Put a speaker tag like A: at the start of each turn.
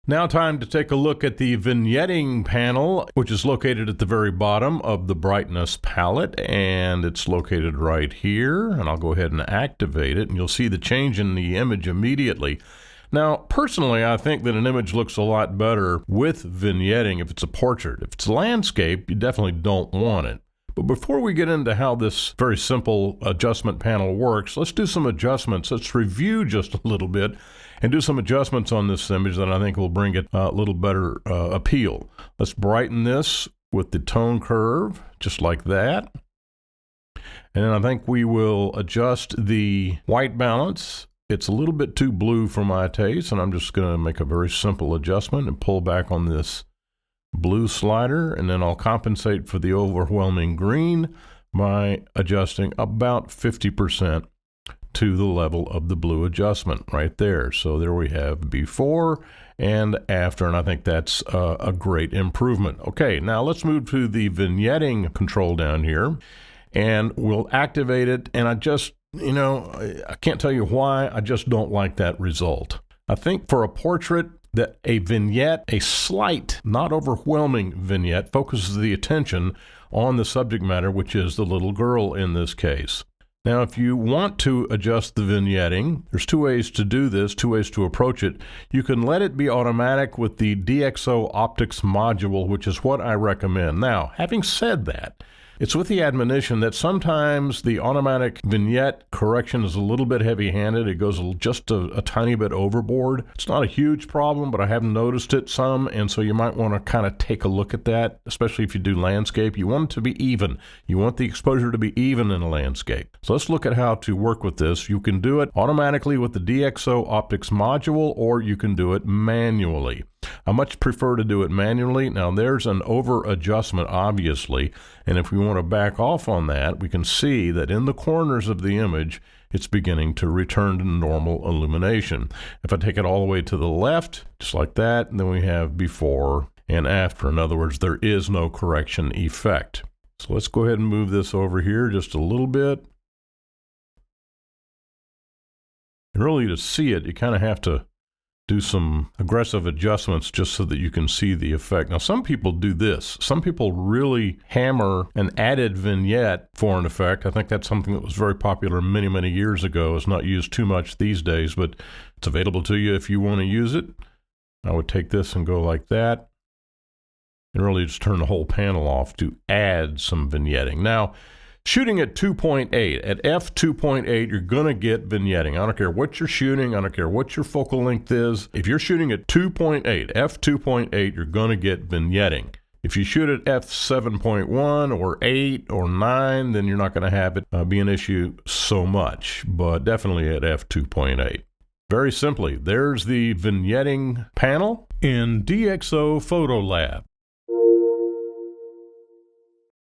A: Now time to take a look at the vignetting panel, which is located at the very bottom of the brightness palette, and it's located right here. And I'll go ahead and activate it, and you'll see the change in the image immediately. Now, personally, I think that an image looks a lot better with vignetting if it's a portrait. If it's a landscape, you definitely don't want it. But before we get into how this very simple adjustment panel works, let's do some adjustments. Let's review just a little bit and do some adjustments on this image that I think will bring it a little better appeal. Let's brighten this with the tone curve, just like that. And then I think we will adjust the white balance. It's a little bit too blue for my taste, and I'm just going to make a very simple adjustment and pull back on this blue slider, and then I'll compensate for the overwhelming green by adjusting about 50% to the level of the blue adjustment right there. So there we have before and after, and I think that's a great improvement. Okay, now let's move to the vignetting control down here, and we'll activate it. And I just, I can't tell you why, I just don't like that result. I think for a portrait, that a vignette, a slight, not overwhelming vignette, focuses the attention on the subject matter, which is the little girl in this case. Now, if you want to adjust the vignetting, there's two ways to do this, two ways to approach it. You can let it be automatic with the DxO Optics module, which is what I recommend. Now, having said that, it's with the admonition that sometimes the automatic vignette correction is a little bit heavy-handed. It goes just a tiny bit overboard. It's not a huge problem, but I have noticed it some, and so you might want to kind of take a look at that, especially if you do landscape. You want it to be even. You want the exposure to be even in a landscape. So let's look at how to work with this. You can do it automatically with the DxO Optics module, or you can do it manually. I much prefer to do it manually. Now there's an over adjustment, obviously, and if we want to back off on that, we can see that in the corners of the image, it's beginning to return to normal illumination. If I take it all the way to the left, just like that, and then we have before and after. In other words, there is no correction effect. So let's go ahead and move this over here just a little bit. And really to see it, you kind of have to do some aggressive adjustments just so that you can see the effect. Now, some people do this. Some people really hammer an added vignette for an effect. I think that's something that was very popular many, many years ago. It's not used too much these days, but it's available to you if you want to use it. I would take this and go like that, and really just turn the whole panel off to add some vignetting. Now, shooting at 2.8, at f2.8, you're going to get vignetting. I don't care what you're shooting. I don't care what your focal length is. If you're shooting at 2.8, f2.8, you're going to get vignetting. If you shoot at f7.1 or 8 or 9, then you're not going to have it be an issue so much, but definitely at f2.8. Very simply, there's the vignetting panel in DxO PhotoLab.